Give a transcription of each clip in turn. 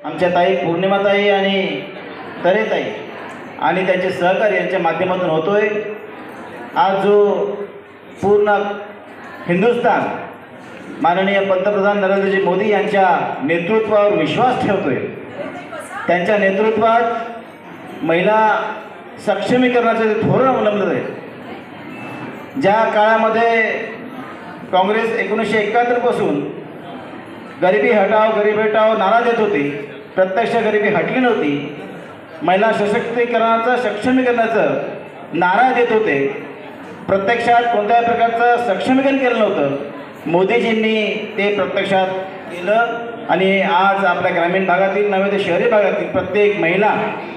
आमच्या ताई पौर्णिमाताई आणि तरेताई आणि त्यांचे सहकारी यांच्या माध्यमातून होतोय। आज जो पूर्ण हिंदुस्थान माननीय पंतप्रधान नरेंद्रजी मोदी यांच्या नेतृत्वावर विश्वास ठेवतोय, त्यांच्या नेतृत्वात महिला सक्षमीकरणाचे धोरण अवलंबलं आहे। ज्या काळामध्ये काँग्रेस 1971 पासून गरिबी हटाओ गरीबी हटाओ नारा देत होती, प्रत्यक्ष गरिबी हटली नव्हती, महिला सशक्तीकरणाचं सक्षमीकरणाचं नारा देत होते, प्रत्यक्षात कोणत्याही प्रकारचं सक्षमीकरण केलं नव्हतं। मोदीजींनी ते प्रत्यक्षात केलं आणि आज आपल्या ग्रामीण भागातील नव्हे तर शहरी भागातील प्रत्येक महिला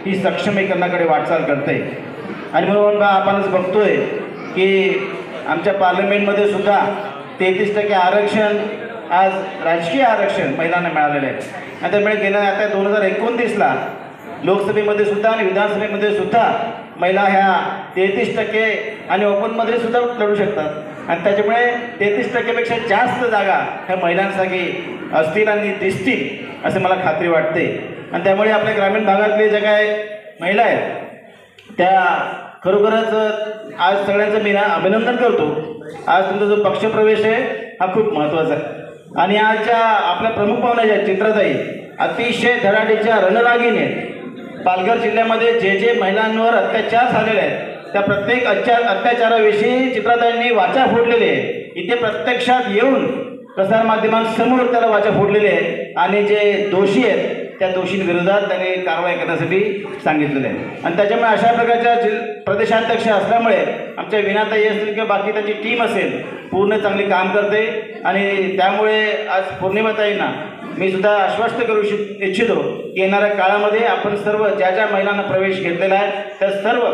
ही सक्षमीकरणाकडे वाटचाल करते। आणि म्हणून आपणच बघतोय की आमच्या पार्लमेंटमध्ये सुद्धा 33% आरक्षण, आज राजकीय आरक्षण महिलांना मिळालेलं आहे। आणि त्यामुळे गेल्या आता 2029ला लोकसभेमध्ये सुद्धा आणि विधानसभेमध्ये सुद्धा महिला ह्या 33% आणि ओपनमध्ये सुद्धा लढू शकतात। आणि त्याच्यामुळे 33%पेक्षा जास्त जागा ह्या महिलांसाठी असतील आणि दिसतील असे मला खात्री वाटते। आणि त्यामुळे आपल्या ग्रामीण भागातले जे काय महिला आहेत त्या खरोखरच आज सगळ्यांचं मी अभिनंदन करतो। आज तुमचा जो पक्षप्रवेश आहे हा खूप महत्त्वाचा आहे। आणि आजच्या आपल्या प्रमुख पाहुण्या ज्या चित्राताई अतिशय धडाडीच्या रणरागीने पालघर जिल्ह्यामध्ये जे महिलांवर अत्याचार झालेले आहेत त्या प्रत्येक अत्याचाराविषयी चित्राताईंनी वाचा फोडलेली आहे। इथे प्रत्यक्षात येऊन प्रसारमाध्यमांसमोर त्याला वाचा फोडलेली आहे आणि जे दोषी आहेत त्या दोषींविरोधात त्यांनी कारवाई करण्यासाठी सांगितलेलं आहे। आणि त्याच्यामुळे अशा प्रकारच्या प्रदेशाध्यक्ष असल्यामुळे आमच्या विनाताई असतील किंवा बाकी त्यांची टीम असेल पूर्ण चांगली काम करते। आणि त्यामुळे आज पौर्णिमाताईंना मी सुद्धा आश्वस्त करू इच्छितो की येणाऱ्या काळामध्ये आपण सर्व ज्या महिलांना प्रवेश घेतलेला आहे त्या सर्व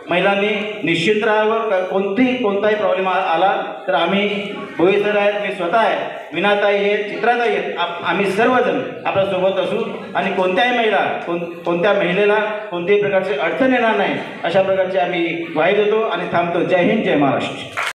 महिलांनी निश्चिंत राहावं। कोणताही प्रॉब्लेम आला तर आम्ही भोई सर आहेत, मी स्वतः आहे, विनाताई आहेत, चित्राताई आहेत, आम्ही सर्वजण आपल्यासोबत असू आणि कोणत्याही कोणत्या महिलेला कोणत्याही प्रकारची अडचण येणार नाही अशा प्रकारची आम्ही ग्वाही देतो आणि थांबतो। जय हिंद, जय महाराष्ट्र।